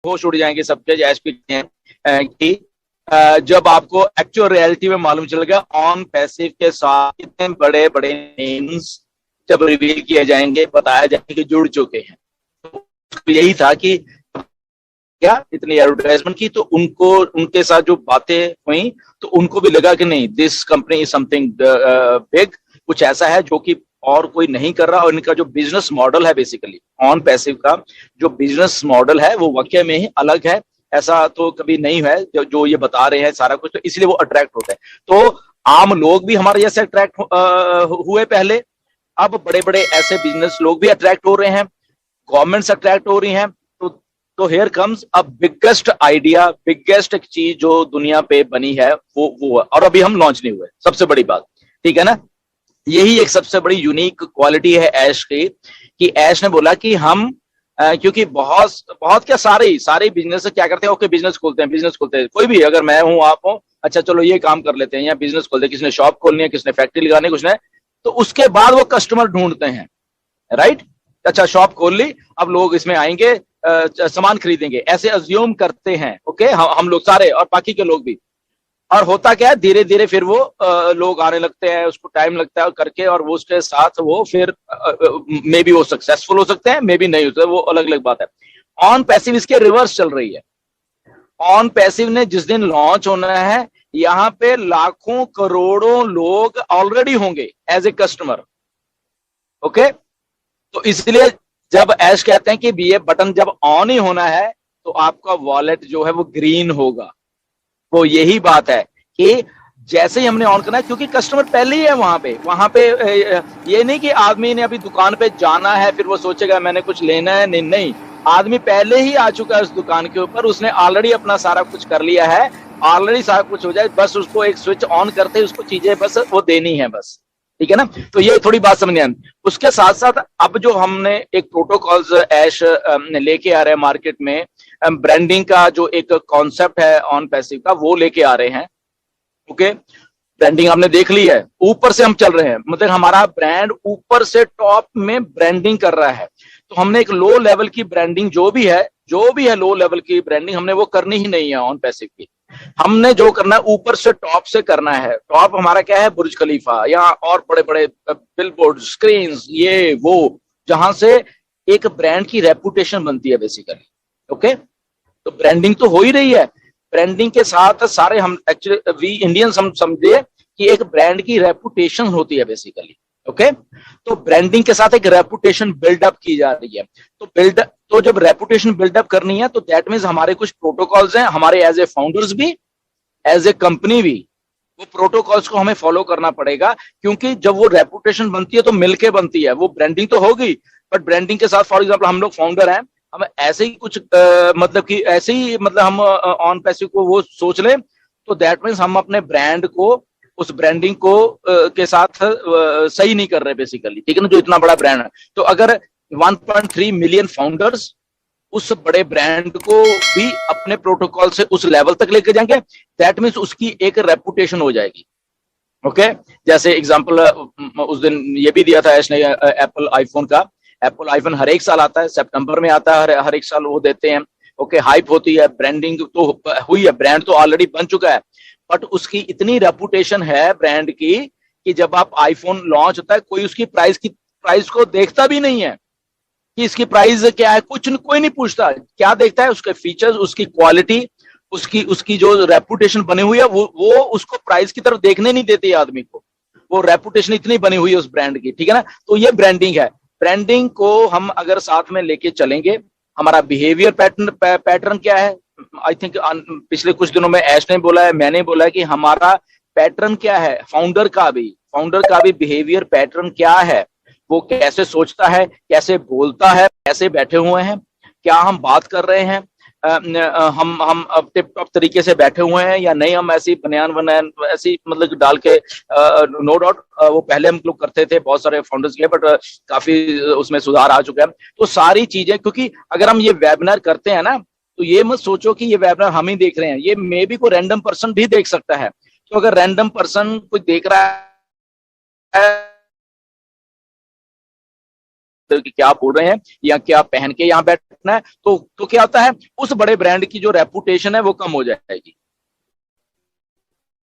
होश उड़ जाएंगे सबके, जैसे कि जब आपको एक्चुअल रियलिटी में मालूम चलेगा ऑन पैसिव के साथ कितने बड़े बड़े नेम्स जब रिवील किए जाएंगे, बताया जाएंगे कि जुड़ चुके हैं। तो यही था कि क्या इतनी एडवर्टाइजमेंट की, तो उनको उनके साथ जो बातें हुई तो उनको भी लगा कि नहीं, this company is something big, कुछ ऐसा है जो कि और कोई नहीं कर रहा। और इनका जो बिजनेस मॉडल है, बेसिकली ऑन पैसिव का जो बिजनेस मॉडल है वो वाकई में ही अलग है, ऐसा तो कभी नहीं है जो ये बता रहे हैं सारा कुछ, तो इसलिए वो अट्रैक्ट होता है। तो आम लोग भी हमारे जैसे अट्रैक्ट हुए पहले, अब बड़े बड़े ऐसे बिजनेस लोग भी अट्रैक्ट हो रहे हैं, गवर्नमेंट्स अट्रैक्ट हो रही हैं। तो here comes a biggest idea, biggest एक चीज जो दुनिया पे बनी है वो है। और अभी हम लॉन्च नहीं हुए, सबसे बड़ी बात, ठीक है ना। यही एक सबसे बड़ी यूनिक क्वालिटी है ऐश की, कि ऐश ने बोला कि हम क्योंकि बहुत बहुत क्या, सारे सारे बिजनेस क्या करते हैं, ओके बिजनेस खोलते हैं, बिजनेस खोलते हैं, कोई भी, अगर मैं हूं आप हो, अच्छा चलो ये काम कर लेते हैं, या बिजनेस खोलते हैं, किसी ने शॉप खोलनी है, किसी ने फैक्ट्री लगानी है, कुछ ने, तो उसके बाद वो कस्टमर ढूंढते हैं, राइट। अच्छा शॉप खोल ली, अब लोग इसमें आएंगे, सामान खरीदेंगे, ऐसे अज्यूम करते हैं, ओके हम लोग सारे और बाकी के लोग भी। और होता क्या है, धीरे धीरे फिर वो लोग आने लगते हैं, उसको टाइम लगता है और करके, और वो उसके साथ वो फिर मे बी वो सक्सेसफुल हो सकते हैं, मे बी नहीं होते, वो अलग अलग बात है। ऑन पैसिव इसके रिवर्स चल रही है। ऑन पैसिव ने जिस दिन लॉन्च होना है, यहां पे लाखों करोड़ों लोग ऑलरेडी होंगे एज ए कस्टमर, ओके। तो इसलिए जब ऐश कहते हैं कि ये बटन जब ऑन ही होना है, तो आपका वॉलेट जो है वो ग्रीन होगा। वो यही बात है कि जैसे ही हमने ऑन करना है, क्योंकि कस्टमर पहले ही है वहां पे ये नहीं कि आदमी ने अभी दुकान पे जाना है फिर वो सोचेगा मैंने कुछ लेना है, नहीं नहीं, आदमी पहले ही आ चुका है उस दुकान के ऊपर, उसने ऑलरेडी अपना सारा कुछ कर लिया है, ऑलरेडी सारा कुछ हो जाए, बस उसको एक स्विच ऑन करते ही उसको चीजें बस वो देनी है बस, ठीक है ना। तो ये थोड़ी बात समझने आए। उसके साथ साथ अब जो हमने एक प्रोटोकॉल्स ऐश लेके आ रहे हैं मार्केट में, ब्रांडिंग का जो एक कॉन्सेप्ट है ऑन पैसिव का, वो लेके आ रहे हैं, ओके। ब्रांडिंग हमने देख ली है, ऊपर से हम चल रहे हैं, मतलब हमारा ब्रांड ऊपर से टॉप में ब्रांडिंग कर रहा है। तो हमने एक लो लेवल की ब्रांडिंग जो भी है लो लेवल की ब्रांडिंग हमने वो करनी ही नहीं है ऑन पैसिव की। हमने जो करना है ऊपर से टॉप से करना है। टॉप हमारा क्या है, बुर्ज खलीफा या और बड़े बड़े बिलबोर्ड स्क्रीन, ये वो, जहां से एक ब्रांड की रेपुटेशन बनती है बेसिकली, ओके। तो ब्रांडिंग तो हो ही रही है, ब्रांडिंग के साथ सारे हम एक्चुअली वी इंडियंस हम समझे कि एक ब्रांड की रेपुटेशन होती है बेसिकली, ओके। तो ब्रांडिंग के साथ एक रेपुटेशन बिल्डअप की जा रही है। तो जब रेपुटेशन बिल्डअप करनी है, तो दैट मीन्स हमारे कुछ प्रोटोकॉल्स हैं, हमारे एज ए फाउंडर्स भी, एज ए कंपनी भी, वो प्रोटोकॉल्स को हमें फॉलो करना पड़ेगा। क्योंकि जब वो रेपुटेशन बनती है तो मिलके बनती है, वो ब्रांडिंग तो होगी, बट ब्रांडिंग के साथ फॉर एग्जाम्पल हम लोग फाउंडर हैं, हम ऐसे ही कुछ मतलब कि ऐसे ही मतलब हम ऑन पैसिव को वो सोच लें, तो दैट मीन्स हम अपने ब्रांड को, उस ब्रांडिंग को के साथ सही नहीं कर रहे बेसिकली, ठीक है ना, जो इतना बड़ा ब्रांड है। तो अगर 1.3 मिलियन फाउंडर्स उस बड़े ब्रांड को भी अपने प्रोटोकॉल से उस लेवल तक लेके जाएंगे, दैट मीन्स उसकी एक रेपुटेशन हो जाएगी, ओके। जैसे एग्जांपल उस दिन ये भी दिया था इसने एप्पल आईफोन का। एप्पल आईफोन हर एक साल आता है, सितंबर में आता है, हर एक साल वो देते हैं, ओके। हाइप होती है, ब्रांडिंग तो हुई है, ब्रांड तो ऑलरेडी बन चुका है, बट उसकी इतनी रेपुटेशन है ब्रांड की कि जब आप आईफोन लॉन्च होता है, कोई उसकी प्राइस को देखता भी नहीं है कि इसकी प्राइस क्या है, कुछ कोई नहीं पूछता। क्या देखता है, उसके फीचर्स, उसकी क्वालिटी, उसकी उसकी जो रेपुटेशन बनी हुई है, वो उसको प्राइस की तरफ देखने नहीं देती आदमी को, वो रेपुटेशन इतनी बनी हुई है उस ब्रांड की, ठीक है ना। तो ये ब्रांडिंग है। ब्रांडिंग को हम अगर साथ में लेके चलेंगे, हमारा बिहेवियर पैटर्न क्या है, आई थिंक पिछले कुछ दिनों में ऐश ने बोला है, मैंने बोला है कि हमारा पैटर्न क्या है, फाउंडर का भी बिहेवियर पैटर्न क्या है, वो कैसे सोचता है, कैसे बोलता है, कैसे बैठे हुए हैं, क्या हम बात कर रहे हैं, हम अब टिप टॉप तरीके से बैठे हुए हैं या नहीं, हम ऐसी बनियान वनियान ऐसी मतलब डाल के, नो डाउट वो पहले हम लोग करते थे बहुत सारे फाउंडर्स के, बट काफी उसमें सुधार आ चुका है। तो सारी चीजें, क्योंकि अगर हम ये वेबिनार करते हैं ना, तो ये मत सोचो कि ये वेबिनार हम ही देख रहे हैं, ये मे बी कोई रैंडम पर्सन भी देख सकता है। तो अगर रैंडम पर्सन कोई देख रहा है सकते हो कि क्या बोल रहे हैं या क्या पहन के यहाँ बैठना है, तो क्या होता है, उस बड़े ब्रांड की जो रेपुटेशन है वो कम हो जाएगी।